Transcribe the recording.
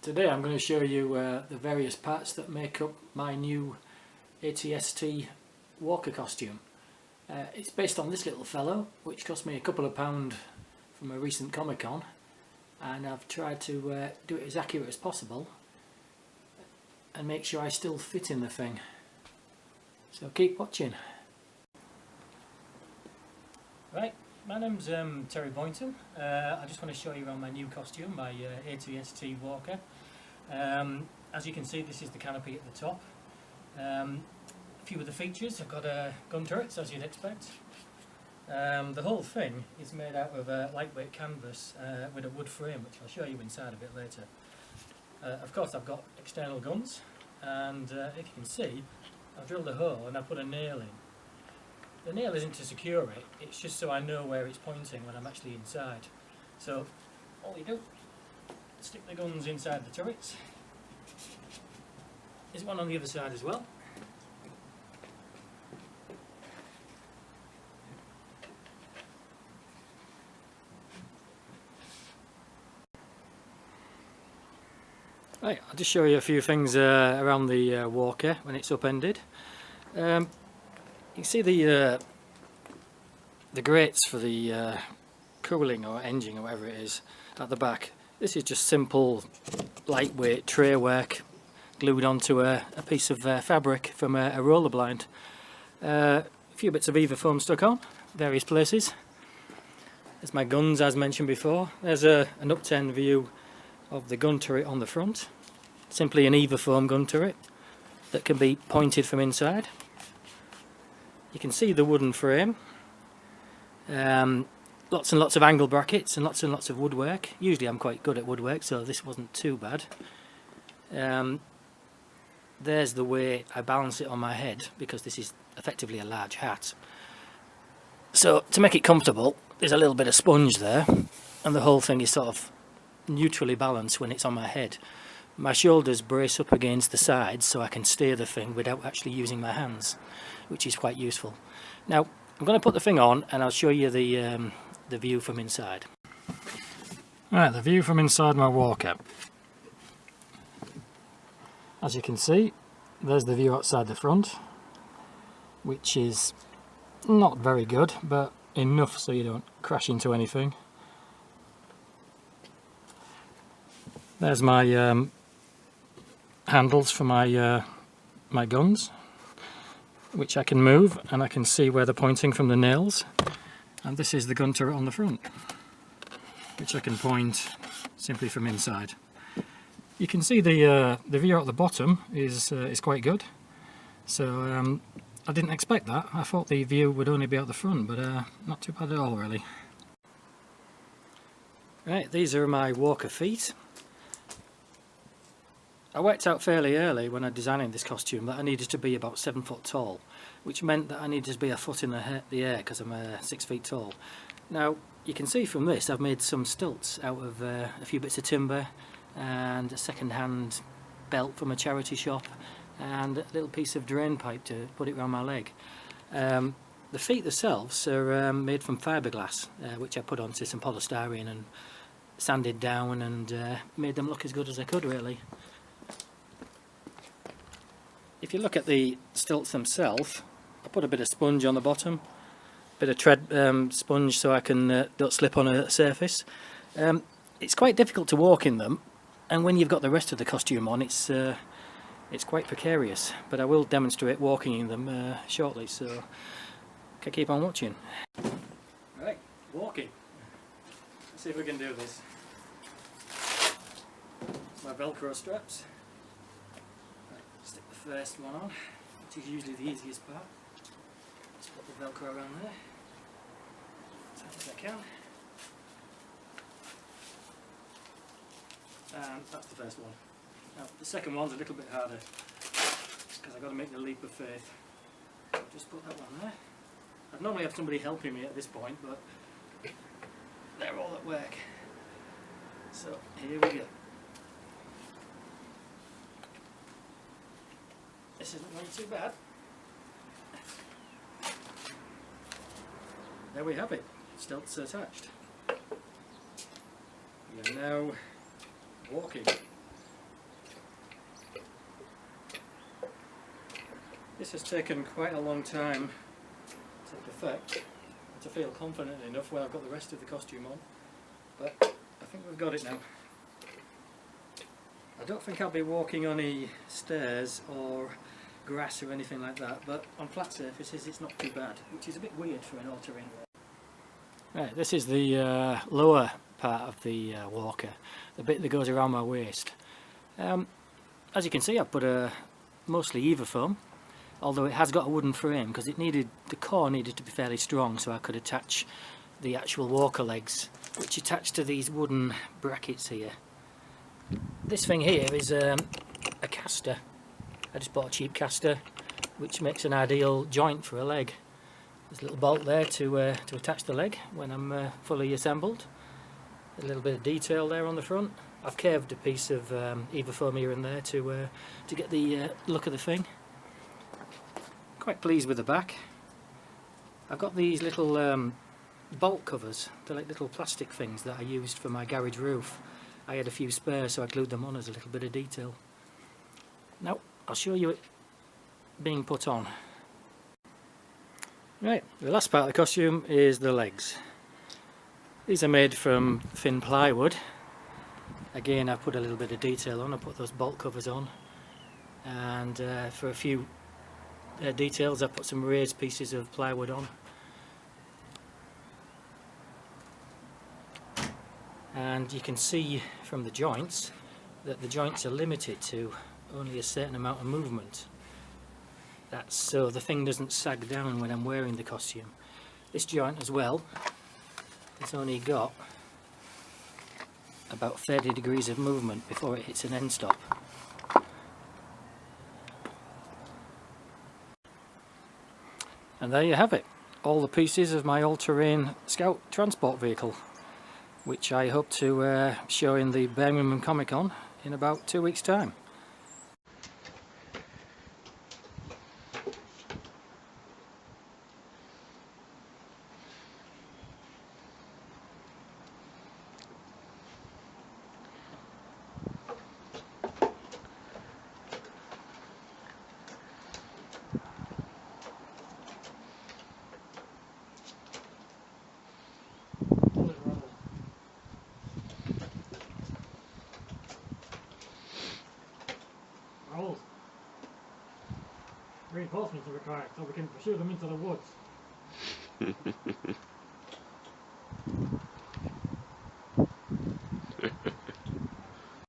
Today I'm going to show you the various parts that make up my new ATST walker costume. It's based on this little fellow, which cost me a couple of pound from a recent Comic-Con, and I've tried to do it as accurate as possible and make sure I still fit in the thing. So keep watching. Right, my name's Terry Boynton. I just want to show you around my new costume, my ATST walker. As you can see, this is the canopy at the top. A few of the features, I've got gun turrets, as you'd expect. The whole thing is made out of lightweight canvas with a wood frame, which I'll show you inside a bit later. Of course, I've got external guns, and if you can see, I've drilled a hole and I put a nail in. The nail isn't to secure it, it's just so I know where it's pointing when I'm actually inside. So all you do, stick the guns inside the turrets. There's one on the other side as well. Right, I'll just show you a few things around the walker when it's upended. You can see the grates for the cooling or engine or whatever it is at the back. This is just simple lightweight tray work glued onto a piece of fabric from a roller blind. A few bits of Eva foam stuck on various places. There's my guns, as mentioned before. There's an upturned view of the gun turret on the front. Simply an Eva foam gun turret that can be pointed from inside. You can see the wooden frame. Lots and lots of angle brackets and lots of woodwork. Usually I'm quite good at woodwork, so this wasn't too bad. There's the way I balance it on my head, because this is effectively a large hat. So to make it comfortable, there's a little bit of sponge there, and the whole thing is sort of neutrally balanced when it's on my head. My shoulders brace up against the sides so I can steer the thing without actually using my hands, which is quite useful. Now I'm going to put the thing on and I'll show you the view from inside. Right, the view from inside my walker. As you can see, there's the view outside the front, which is not very good, but enough so you don't crash into anything. There's my handles for my my guns, which I can move, and I can see where they're pointing from the nails. And this is the gun turret on the front, which I can point simply from inside. You can see the view at the bottom is quite good. So I didn't expect that. I thought the view would only be at the front, but not too bad at all, really. Right, these are my walker feet. I worked out fairly early when I was designing this costume that I needed to be about 7 foot tall, which meant that I needed to be a foot in the air because I'm 6 feet tall. Now you can see from this I've made some stilts out of a few bits of timber and a second-hand belt from a charity shop and a little piece of drain pipe to put it around my leg. The feet themselves are made from fiberglass, which I put onto some polystyrene and sanded down and made them look as good as I could, really. If you look at the stilts themselves, I put a bit of sponge on the bottom, a bit of tread sponge so I can don't slip on a surface. It's quite difficult to walk in them, and when you've got the rest of the costume on, it's quite precarious. But I will demonstrate walking in them shortly, so can keep on watching. Right, walking. Let's see if we can do this. My Velcro straps. Stick the first one on, which is usually the easiest part. Just put the Velcro around there, as tight as I can. And that's the first one. Now the second one's a little bit harder, because I've got to make the leap of faith. I'll just put that one there. I'd normally have somebody helping me at this point, but they're all at work. So here we go. This isn't going too bad. There we have it, stilts attached. We are now walking. This has taken quite a long time to perfect, to feel confident enough where I've got the rest of the costume on, but I think we've got it now. I don't think I'll be walking on any stairs or grass or anything like that, but on flat surfaces it's not too bad, which is a bit weird for an all-terrain. Right, this is the lower part of the walker, the bit that goes around my waist. As you can see, I've put a mostly Eva foam, although it has got a wooden frame because the core needed to be fairly strong, so I could attach the actual walker legs, which attach to these wooden brackets here. This thing here is a caster. I just bought a cheap caster, which makes an ideal joint for a leg. There's a little bolt there to attach the leg when I'm fully assembled. A little bit of detail there on the front. I've curved a piece of Eva foam here and there to get the look of the thing. Quite pleased with the back. I've got these little bolt covers. They're like little plastic things that I used for my garage roof. I had a few spares, so I glued them on as a little bit of detail. Now I'll show you it being put on. Right, the last part of the costume is the legs. These are made from thin plywood. Again, I've put a little bit of detail on. I put those bolt covers on, and for a few details I put some raised pieces of plywood on. And you can see from the joints that the joints are limited to only a certain amount of movement. That's so the thing doesn't sag down when I'm wearing the costume. This joint as well, it's only got about 30 degrees of movement before it hits an end stop. And there you have it, all the pieces of my all-terrain scout transport vehicle, which I hope to show in the Birmingham Comic Con in about 2 weeks' time. Rolls. Reinforcements are required so we can pursue them into the woods.